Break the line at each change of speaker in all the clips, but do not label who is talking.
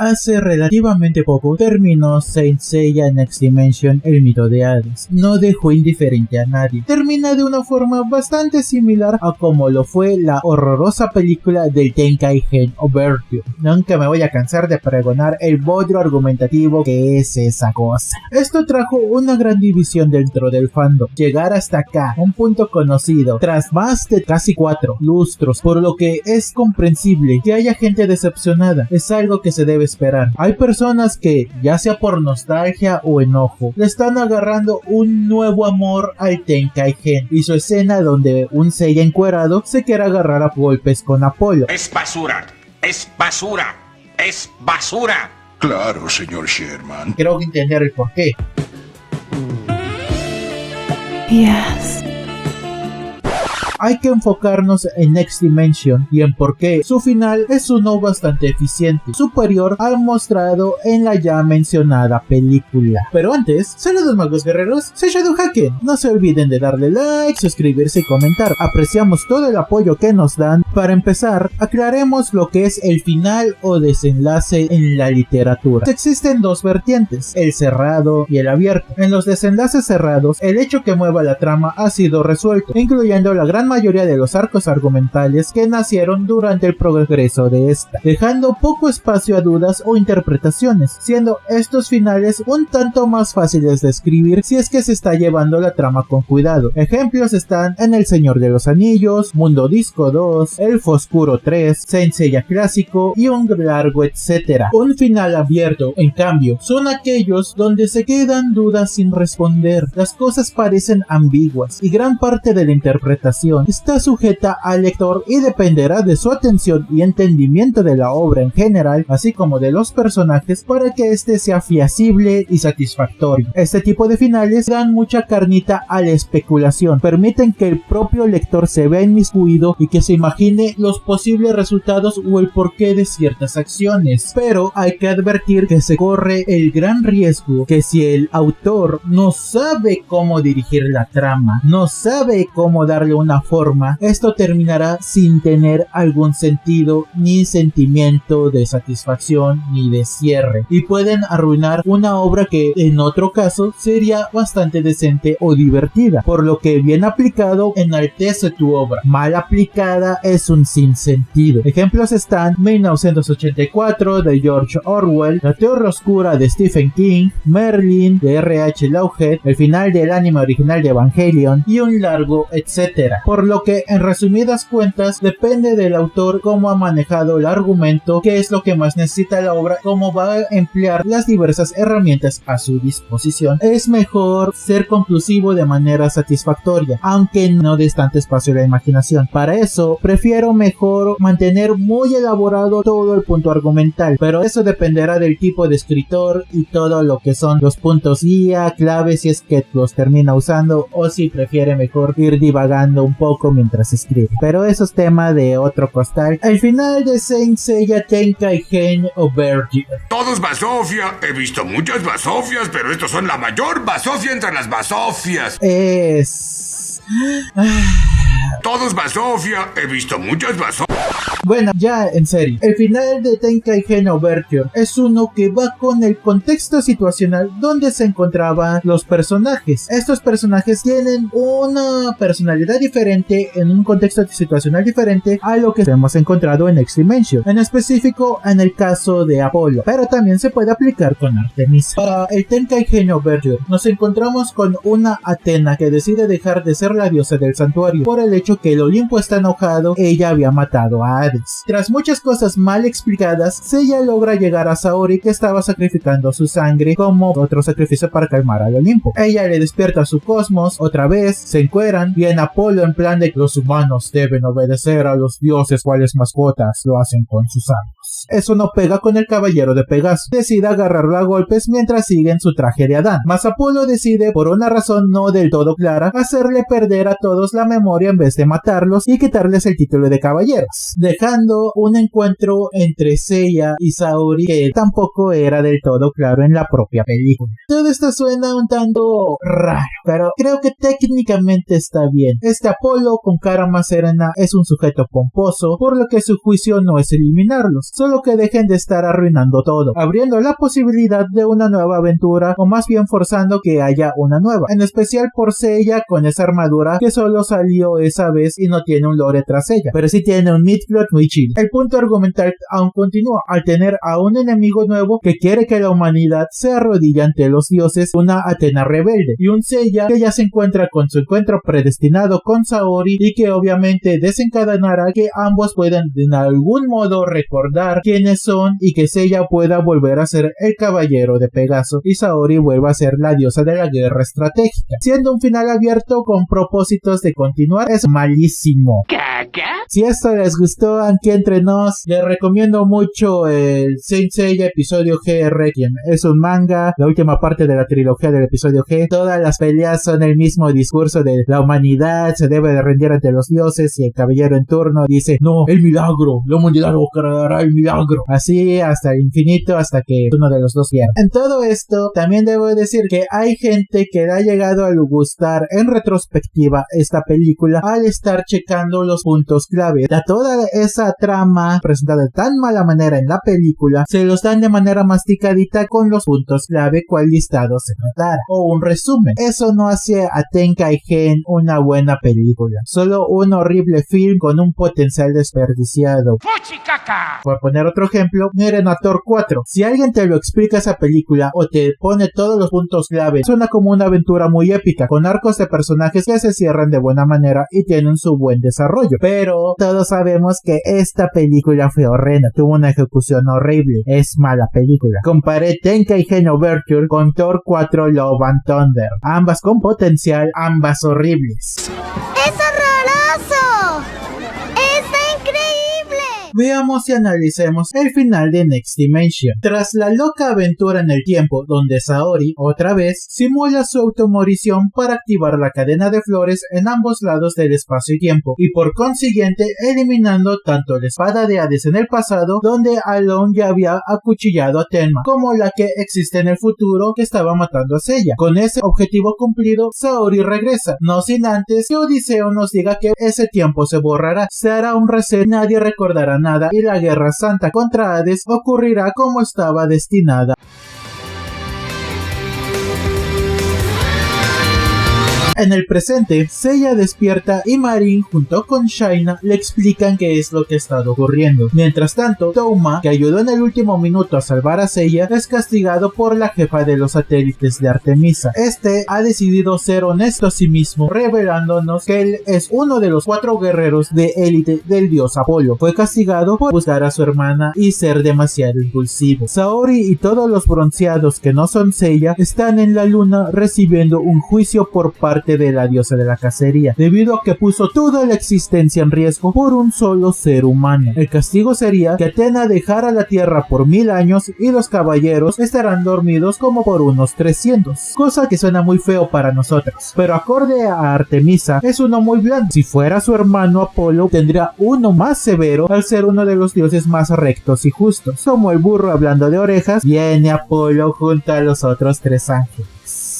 hace relativamente poco terminó Saint Seiya Next Dimension, el mito de Hades. No dejó indiferente a nadie. Termina de una forma bastante similar a como lo fue la horrorosa película del Tenkaigen Overture. Nunca me voy a cansar de pregonar el bodrio argumentativo que es esa cosa. Esto trajo una gran división dentro del fandom. Llegar hasta acá, un punto conocido, tras más de casi 4 lustros, por lo que es comprensible que haya gente decepcionada. Es algo que se debe esperar. Hay personas que, ya sea por nostalgia o enojo, le están agarrando un nuevo amor al Tenkaigen y su escena donde un Seiya encuerado se quiere agarrar a golpes con Apolo.
Es basura, es basura, es basura.
Claro, señor Sherman.
Creo que entender el porqué.
Yes.
Hay que enfocarnos en Next Dimension y en por qué su final es uno bastante eficiente, superior al mostrado en la ya mencionada película. Pero antes, saludos magos guerreros, soy Shadowhaken. No se olviden de darle like, suscribirse y comentar. Apreciamos todo el apoyo que nos dan. Para empezar, aclaremos lo que es el final o desenlace en la literatura. Existen dos vertientes, el cerrado y el abierto. En los desenlaces cerrados, el hecho que mueva la trama ha sido resuelto, incluyendo la gran mayoría de los arcos argumentales que nacieron durante el progreso de esta, dejando poco espacio a dudas o interpretaciones, siendo estos finales un tanto más fáciles de escribir si es que se está llevando la trama con cuidado. Ejemplos están en El Señor de los Anillos, Mundo Disco 2, Elfo Oscuro 3, Saint Seiya Clásico y un largo etcétera. Un final abierto, en cambio, son aquellos donde se quedan dudas sin responder, las cosas parecen ambiguas y gran parte de la interpretación está sujeta al lector y dependerá de su atención y entendimiento de la obra en general, así como de los personajes, para que este sea feasible y satisfactorio. Este tipo de finales dan mucha carnita a la especulación, permiten que el propio lector se vea inmiscuido y que se imagine los posibles resultados o el porqué de ciertas acciones, pero hay que advertir que se corre el gran riesgo que si el autor no sabe cómo dirigir la trama, no sabe cómo darle una forma, esto terminará sin tener algún sentido ni sentimiento de satisfacción ni de cierre y pueden arruinar una obra que en otro caso sería bastante decente o divertida, por lo que bien aplicado enaltece tu obra, mal aplicada es un sinsentido. Ejemplos están 1984 de George Orwell, La Tierra Oscura de Stephen King, Merlin de R.H. Lawhead, el final del anime original de Evangelion y un largo etcétera. Por lo que en resumidas cuentas depende del autor cómo ha manejado el argumento, qué es lo que más necesita la obra, cómo va a emplear las diversas herramientas a su disposición. Es mejor ser conclusivo de manera satisfactoria, aunque no des tanto espacio a la imaginación. Para eso prefiero mejor mantener muy elaborado todo el punto argumental, pero eso dependerá del tipo de escritor y todo lo que son los puntos guía, claves si es que los termina usando o si prefiere mejor ir divagando un poco mientras escribe. Pero eso es tema de otro costal. El final de Saint Seiya Tenkaigen Overture.
Todo es basofia. He visto muchas basofias, pero estos son la mayor basofia entre las basofias. Todo es basofia. He visto muchas basofias.
Bueno, ya en serio, el final de Tenkaigen Overture es uno que va con el contexto situacional donde se encontraban los personajes. Estos personajes tienen una personalidad diferente en un contexto situacional diferente a lo que hemos encontrado en Next Dimension, en específico en el caso de Apolo, pero también se puede aplicar con Artemisa. Para el Tenkaigen Overture nos encontramos con una Atena que decide dejar de ser la diosa del santuario por el hecho que el Olimpo está enojado, ella había matado a Hades. Tras muchas cosas mal explicadas, Seiya logra llegar a Saori, que estaba sacrificando su sangre como otro sacrificio para calmar al Olimpo. Ella le despierta a su cosmos, otra vez, se encueran, viene Apolo en plan de que los humanos deben obedecer a los dioses cuales mascotas lo hacen con sus armas. Eso no pega con el caballero de Pegaso. Decide agarrarlo a golpes mientras sigue en su traje de Adán. Mas Apolo decide, por una razón no del todo clara, hacerle perder a todos la memoria en vez de matarlos y quitarles el título de caballeros, dejando un encuentro entre Seiya y Saori que tampoco era del todo claro en la propia película. Todo esto suena un tanto raro, pero creo que técnicamente está bien. Este Apolo con cara más serena es un sujeto pomposo, por lo que su juicio no es eliminarlos, solo que dejen de estar arruinando todo, abriendo la posibilidad de una nueva aventura, o más bien forzando que haya una nueva, en especial por Seiya con esa armadura que solo salió esa vez y no tiene un lore tras ella, pero sí tiene un midplot muy chido. El punto argumental aún continúa, al tener a un enemigo nuevo que quiere que la humanidad se arrodille ante los dioses, una Athena rebelde, y un Seiya que ya se encuentra con su encuentro predestinado con Saori y que obviamente desencadenará que ambos puedan de algún modo recordar quiénes son y que Seiya pueda volver a ser el caballero de Pegaso y Saori vuelva a ser la diosa de la guerra estratégica, siendo un final abierto con propósitos de continuar. Es malísimo. Si esto les gustó, aquí entre nos, les recomiendo mucho el Saint Seiya episodio GR, quien es un manga, la última parte de la trilogía del episodio G. Todas las peleas son el mismo discurso de la humanidad se debe de rendir ante los dioses, y el caballero en turno dice, no, el milagro, la humanidad logrará el milagro. Así hasta el infinito, hasta que uno de los dos pierda. En todo esto, también debo decir que hay gente que le ha llegado a gustar en retrospectiva esta película al estar checando los puntos clave. Da toda esa trama presentada de tan mala manera en la película, se los dan de manera masticadita con los puntos clave cual listado se tratara, o un resumen. Eso no hace a Tenkaigen una buena película, solo un horrible film con un potencial desperdiciado. Por poner otro ejemplo, miren a Thor 4. Si alguien te lo explica esa película o te pone todos los puntos clave, suena como una aventura muy épica, con arcos de personajes que se cierran de buena manera y tienen su buen desarrollo. Pero todos sabemos que esta película fue horrenda, tuvo una ejecución horrible, es mala película. Comparé Tenkaigen Overture con Thor 4 Love and Thunder, ambas con potencial, ambas horribles.
¡Es horroroso! ¡Está increíble!
Veamos y analicemos el final de Next Dimension. Tras la loca aventura en el tiempo, donde Saori, otra vez, simula su automorición para activar la cadena de flores en ambos lados del espacio y tiempo, y por consiguiente eliminando tanto la espada de Hades en el pasado, donde Alone ya había acuchillado a Tenma, como la que existe en el futuro que estaba matando a Seiya. Con ese objetivo cumplido, Saori regresa, no sin antes que Odiseo nos diga que ese tiempo se borrará, se hará un reset, nadie recordará nada y la guerra santa contra Hades ocurrirá como estaba destinada. En el presente, Seiya despierta y Marin junto con Shaina le explican qué es lo que está ocurriendo. Mientras tanto, Touma, que ayudó en el último minuto a salvar a Seiya, es castigado por la jefa de los satélites de Artemisa. Este ha decidido ser honesto a sí mismo, revelándonos que él es uno de los 4 guerreros de élite del dios Apolo. Fue castigado por buscar a su hermana y ser demasiado impulsivo. Saori y todos los bronceados que no son Seiya están en la luna recibiendo un juicio por parte de la diosa de la cacería, debido a que puso toda la existencia en riesgo por un solo ser humano. El castigo sería que Athena dejara la tierra por 1000 años y los caballeros estarán dormidos como por unos 300, cosa que suena muy feo para nosotros, pero acorde a Artemisa es uno muy blando. Si fuera su hermano Apolo tendría uno más severo al ser uno de los dioses más rectos y justos. Como el burro hablando de orejas, viene Apolo junto a los otros 3 ángeles.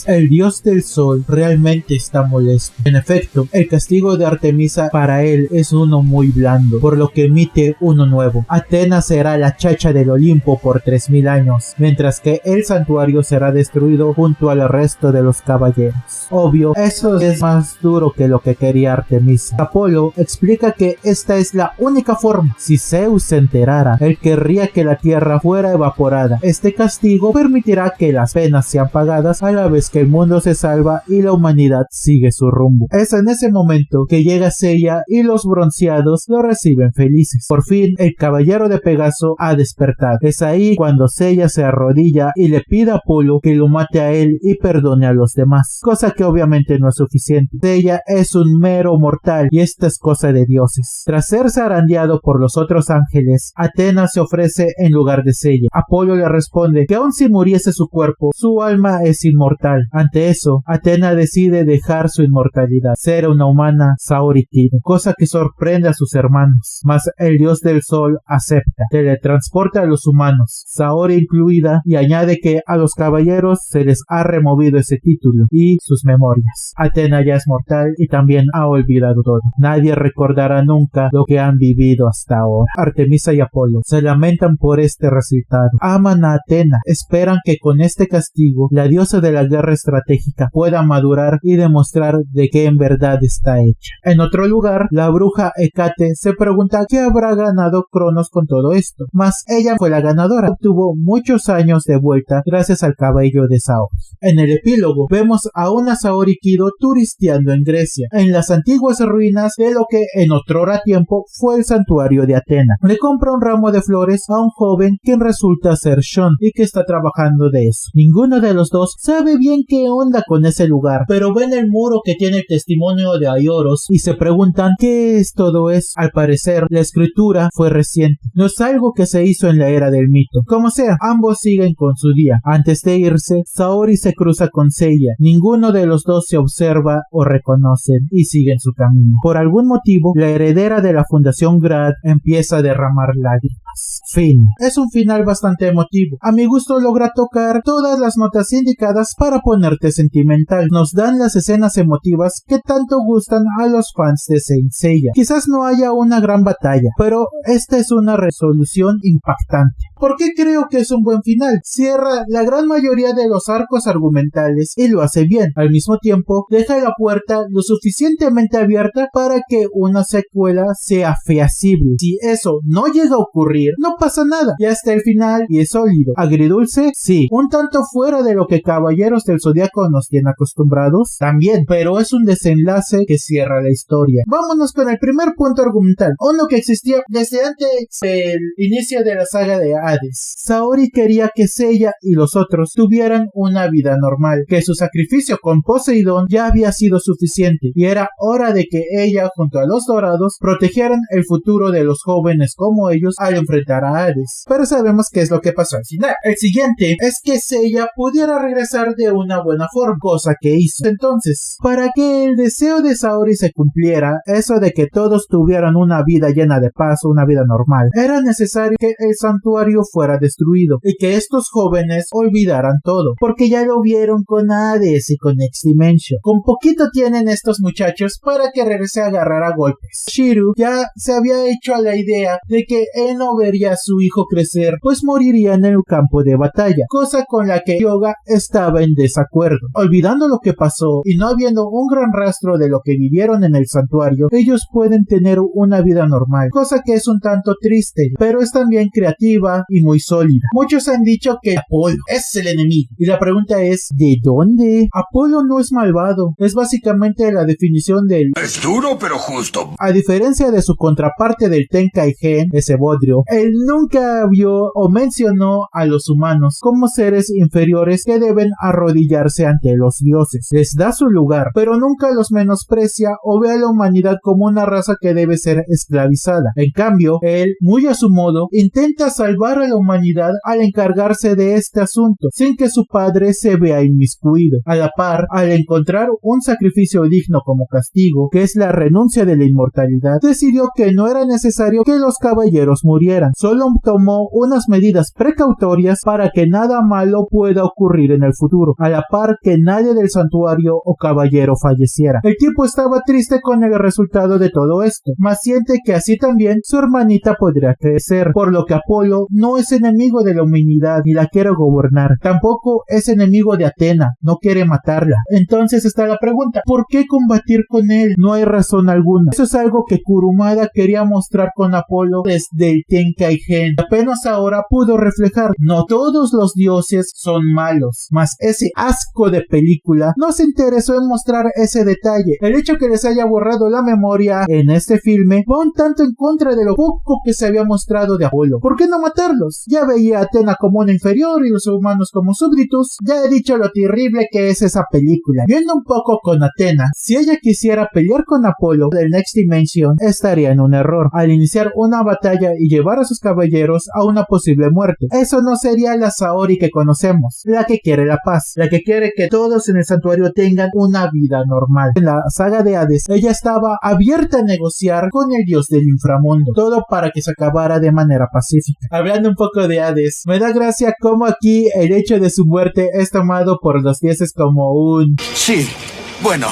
El dios del sol realmente está molesto. En efecto, el castigo de Artemisa para él es uno muy blando, por lo que emite uno nuevo. Athena será la chacha del Olimpo por 3000 años, mientras que el santuario será destruido junto al resto de los caballeros. Obvio, eso es más duro que lo que quería Artemisa. Apolo explica que esta es la única forma. Si Zeus se enterara, él querría que la tierra fuera evaporada. Este castigo permitirá que las penas sean pagadas a la vez que el mundo se salva y la humanidad sigue su rumbo. Es en ese momento que llega Seiya y los bronceados lo reciben felices. Por fin, el caballero de Pegaso ha despertado. Es ahí cuando Seiya se arrodilla y le pide a Apolo que lo mate a él y perdone a los demás, cosa que obviamente no es suficiente. Seiya es un mero mortal y esta es cosa de dioses. Tras ser zarandeado por los otros ángeles, Athena se ofrece en lugar de Seiya. Apolo le responde que aun si muriese su cuerpo, su alma es inmortal, inmortal. Ante eso, Athena decide dejar su inmortalidad, ser una humana Saori Kido, cosa que sorprende a sus hermanos, mas el dios del sol acepta, teletransporta a los humanos, Saori incluida, y añade que a los caballeros se les ha removido ese título y sus memorias. Athena ya es mortal y también ha olvidado todo. Nadie recordará nunca lo que han vivido hasta ahora. Artemisa y Apolo se lamentan por este resultado. Aman a Athena, esperan que con este castigo la diosa de la guerra estratégica pueda madurar y demostrar de qué en verdad está hecha. En otro lugar, la bruja Hécate se pregunta qué habrá ganado Cronos con todo esto, mas ella fue la ganadora. Obtuvo muchos años de vuelta gracias al cabello de Saori. En el epílogo vemos a una Saori Kido turisteando en Grecia, en las antiguas ruinas de lo que en otrora tiempo fue el santuario de Athena. Le compra un ramo de flores a un joven quien resulta ser Sean y que está trabajando de eso. Ninguno de los dos sabe bien qué onda con ese lugar, pero ven el muro que tiene el testimonio de Aioros y se preguntan qué es todo eso. Al parecer, la escritura fue reciente, no es algo que se hizo en la era del mito. Como sea, ambos siguen con su día. Antes de irse, Saori se cruza con Seiya. Ninguno de los dos se observa o reconocen y siguen su camino. Por algún motivo, la heredera de la Fundación Grad empieza a derramar lágrimas. Fin. Es un final bastante emotivo. A mi gusto logra tocar todas las notas indicadas para ponerte sentimental. Nos dan las escenas emotivas que tanto gustan a los fans de Saint Seiya. Quizás no haya una gran batalla, pero esta es una resolución impactante. ¿Por qué creo que es un buen final? Cierra la gran mayoría de los arcos argumentales y lo hace bien. Al mismo tiempo, deja la puerta lo suficientemente abierta para que una secuela sea feasible. Si eso no llega a ocurrir, no pasa nada. Ya está el final y es sólido. ¿Agridulce? Sí. Un tanto fuera de lo que Caballeros del Zodiaco nos tiene acostumbrados, también, pero es un desenlace que cierra la historia. Vámonos con el primer punto argumental, uno que existía desde antes del inicio de la saga de Hades. Saori quería que Seiya y los otros tuvieran una vida normal, que su sacrificio con Poseidón ya había sido suficiente y era hora de que ella junto a los Dorados protegieran el futuro de los jóvenes como ellos al enfrentar a Hades. Pero sabemos qué es lo que pasó al final. El siguiente es que Seiya pudiera regresar de una buena forma, cosa que hizo. Entonces, para que el deseo de Saori se cumpliera, eso de que todos tuvieran una vida llena de paz, una vida normal, era necesario que el santuario fuera destruido y que estos jóvenes olvidaran todo, porque ya lo vieron con Hades y con X-Dimension. Con poquito tienen estos muchachos para que regrese a agarrar a golpes. Shiryu ya se había hecho a la idea de que él no vería a su hijo crecer, pues moriría en el campo de batalla, cosa con la que Yoga estaba en desacuerdo. Olvidando lo que pasó y no habiendo un gran rastro de lo que vivieron en el santuario, ellos pueden tener una vida normal, cosa que es un tanto triste, pero es también creativa y muy sólida. Muchos han dicho que Apolo es el enemigo, y la pregunta es, ¿de dónde? Apolo no es malvado, es básicamente la definición del...
Es duro pero justo.
A diferencia de su contraparte del Tenkaigen, ese bodrio, él nunca vio o mencionó a los humanos como seres inferiores que deben arrodillarse ante los dioses. Les da su lugar, pero nunca los menosprecia o ve a la humanidad como una raza que debe ser esclavizada. En cambio, él, muy a su modo, intenta salvar a la humanidad al encargarse de este asunto, sin que su padre se vea inmiscuido. A la par, al encontrar un sacrificio digno como castigo, que es la renuncia de la inmortalidad, decidió que no era necesario que los caballeros murieran, solo tomó unas medidas precautorias para que nada malo pueda ocurrir en el futuro, a la par que nadie del santuario o caballero falleciera. El tipo estaba triste con el resultado de todo esto, mas siente que así también su hermanita podría crecer, por lo que Apolo no es enemigo de la humanidad ni la quiere gobernar, tampoco es enemigo de Athena, no quiere matarla. Entonces está la pregunta, ¿por qué combatir con él? No hay razón alguna. Eso es algo que Kurumada quería mostrar con Apolo desde el Tenkaigen. Apenas ahora pudo reflejar, no todos los dioses son malos, mas ese asco de película no se interesó en mostrar ese detalle. El hecho que les haya borrado la memoria en este filme va un tanto en contra de lo poco que se había mostrado de Apolo. ¿Por qué no matarlo? vencerlos. Ya veía a Athena como una inferior y los humanos como súbditos. Ya he dicho lo terrible que es esa película. Viendo un poco con Athena, si ella quisiera pelear con Apolo del Next Dimension, estaría en un error al iniciar una batalla y llevar a sus caballeros a una posible muerte. Eso no sería la Saori que conocemos, la que quiere la paz, la que quiere que todos en el santuario tengan una vida normal. En la saga de Hades, ella estaba abierta a negociar con el dios del inframundo, todo para que se acabara de manera pacífica. Hablando un poco de Hades, me da gracia cómo aquí el hecho de su muerte es tomado por los dioses como un...
Sí, bueno,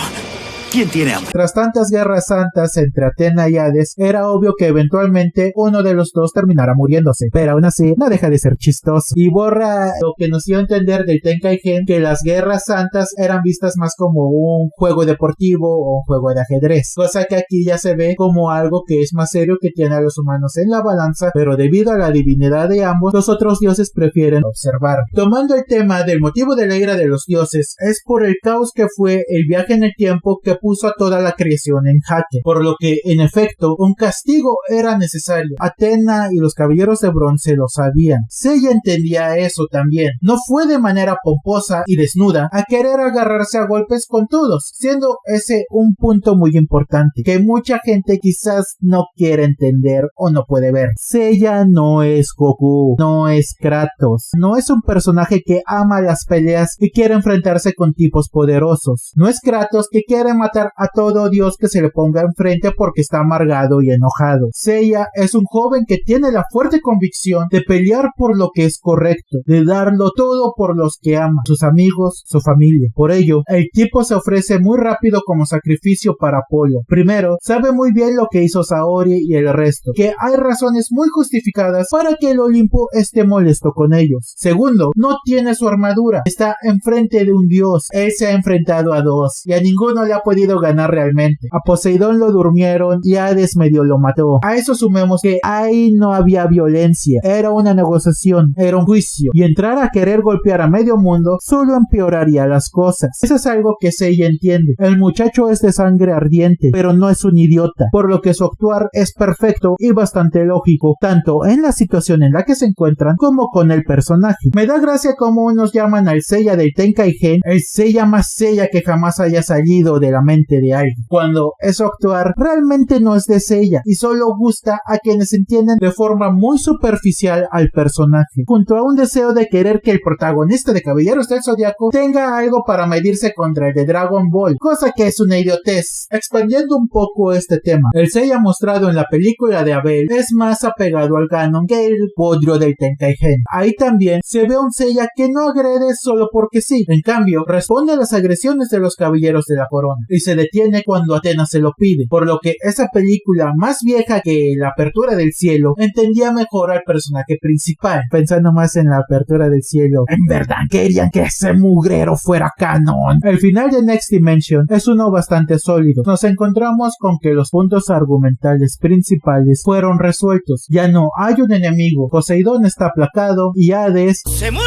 ¿quién tiene hambre?
Tras tantas guerras santas entre Athena y Hades, era obvio que eventualmente uno de los dos terminara muriéndose, pero aún así no deja de ser chistoso y borra lo que nos dio a entender del Tenkaigen, que las guerras santas eran vistas más como un juego deportivo o un juego de ajedrez, cosa que aquí ya se ve como algo que es más serio, que tiene a los humanos en la balanza, pero debido a la divinidad de ambos, los otros dioses prefieren observar. Tomando el tema del motivo de la ira de los dioses, es por el caos que fue el viaje en el tiempo que puso a toda la creación en jaque, por lo que en efecto un castigo era necesario. Athena y los caballeros de bronce lo sabían. Seiya entendía eso también. No fue de manera pomposa y desnuda a querer agarrarse a golpes con todos, siendo ese un punto muy importante que mucha gente quizás no quiere entender o no puede ver. Seiya no es Goku, no es Kratos, no es un personaje que ama las peleas y quiere enfrentarse con tipos poderosos, no es Kratos que quiere matar a todo dios que se le ponga enfrente porque está amargado y enojado. Seiya es un joven que tiene la fuerte convicción de pelear por lo que es correcto, de darlo todo por los que ama, sus amigos, su familia. Por ello, el tipo se ofrece muy rápido como sacrificio para Apolo. Primero, sabe muy bien lo que hizo Saori y el resto, que hay razones muy justificadas para que el Olimpo esté molesto con ellos. Segundo, no tiene su armadura, está enfrente de un dios. Él se ha enfrentado a dos y a ninguno le ha podido ganar realmente. A Poseidón lo durmieron y Hades medio lo mató. A eso sumemos que ahí no había violencia, era una negociación, era un juicio, y entrar a querer golpear a medio mundo solo empeoraría las cosas. Eso es algo que Seiya entiende. El muchacho es de sangre ardiente, pero no es un idiota, por lo que su actuar es perfecto y bastante lógico, tanto en la situación en la que se encuentran como con el personaje. Me da gracia como unos llaman al Seiya del Tenkaigen el Seiya más Seiya que jamás haya salido de la mente de alguien, cuando eso actuar realmente no es de Seiya y solo gusta a quienes entienden de forma muy superficial al personaje, junto a un deseo de querer que el protagonista de Caballeros del Zodiaco tenga algo para medirse contra el de Dragon Ball, cosa que es una idiotez. Expandiendo un poco este tema, el Seiya mostrado en la película de Abel es más apegado al canon que el bodrio del Tenkaigen. Ahí también se ve un Seiya que no agrede solo porque sí, en cambio responde a las agresiones de los caballeros de la corona y se detiene cuando Athena se lo pide, por lo que esa película más vieja que La Apertura del Cielo entendía mejor al personaje principal. Pensando más en La Apertura del Cielo, en verdad querían que ese mugrero fuera canon. El final de Next Dimension es uno bastante sólido. Nos encontramos con que los puntos argumentales principales fueron resueltos. Ya no hay un enemigo, Poseidón está aplacado y Hades
¡se murió!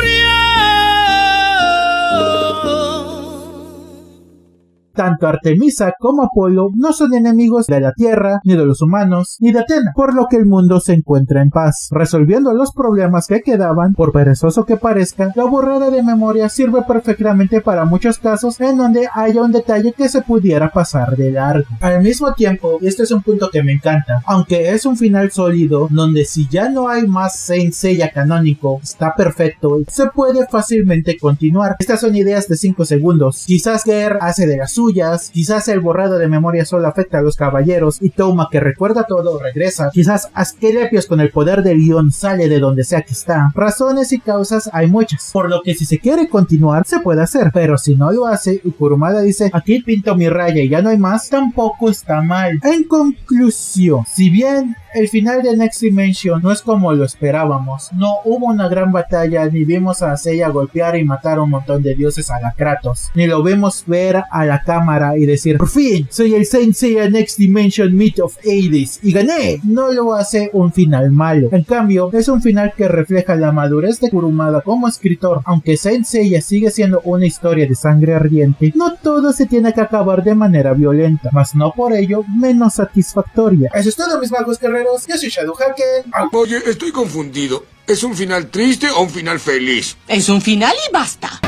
Tanto Artemisa como Apolo no son enemigos de la Tierra, ni de los humanos, ni de Athena, por lo que el mundo se encuentra en paz. Resolviendo los problemas que quedaban, por perezoso que parezca, la borrada de memoria sirve perfectamente para muchos casos en donde haya un detalle que se pudiera pasar de largo. Al mismo tiempo, y este es un punto que me encanta, aunque es un final sólido, donde si ya no hay más Saint Seiya canónico, está perfecto, se puede fácilmente continuar. Estas son ideas de 5 segundos. Quizás Ger hace de las suyas, quizás el borrado de memoria solo afecta a los caballeros y Touma, que recuerda todo, regresa, quizás Asclepios con el poder del guión sale de donde sea que está. Razones y causas hay muchas, por lo que si se quiere continuar se puede hacer, pero si no lo hace y Kurumada dice aquí pinto mi raya y ya no hay más, tampoco está mal. En conclusión, si bien el final de Next Dimension no es como lo esperábamos, no hubo una gran batalla, ni vimos a Seiya golpear y matar a un montón de dioses a la Kratos, ni lo vimos ver a la cámara y decir por fin soy el Saint Seiya Next Dimension Meat of Hades y gané, no lo hace un final malo. En cambio, es un final que refleja la madurez de Kurumada como escritor. Aunque Saint Seiya sigue siendo una historia de sangre ardiente, no todo se tiene que acabar de manera violenta, mas no por ello menos satisfactoria. Eso es todo, mis magos guerreros. Yo soy Shadowhaken.
Oye, estoy confundido. ¿Es un final triste o un final feliz?
Es un final y basta.